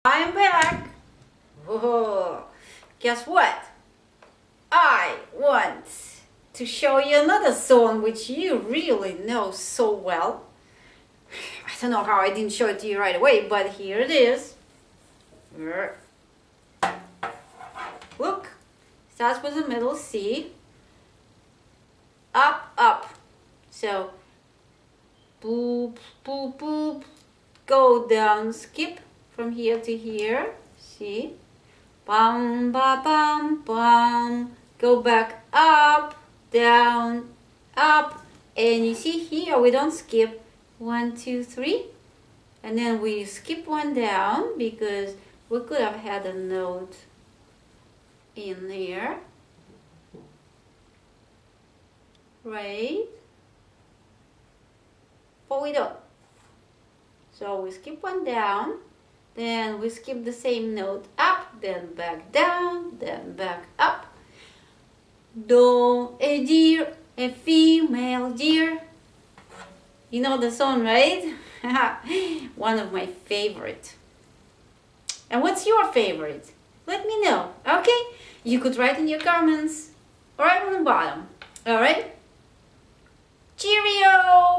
I'm back. Whoa. Guess what? I want to show you another song which you really know so well. I don't know how I didn't show it to you right away, but here it is. Look, starts with the middle C. Up, up. So, boop, boop, boop. Go down, skip from here to here. See? Bum, ba, bum, bum. Go back up, down, up. And you see here, we don't skip 1, 2, 3. And then we skip one down because we could have had a note in there. Right? But we don't. So we skip one down, then we skip the same note up, then back down, then back up. Do, a deer, a female deer. You know the song, right? One of my favorite. And what's your favorite? Let me know, okay? You could write in your comments right on the bottom, alright? Cheerio!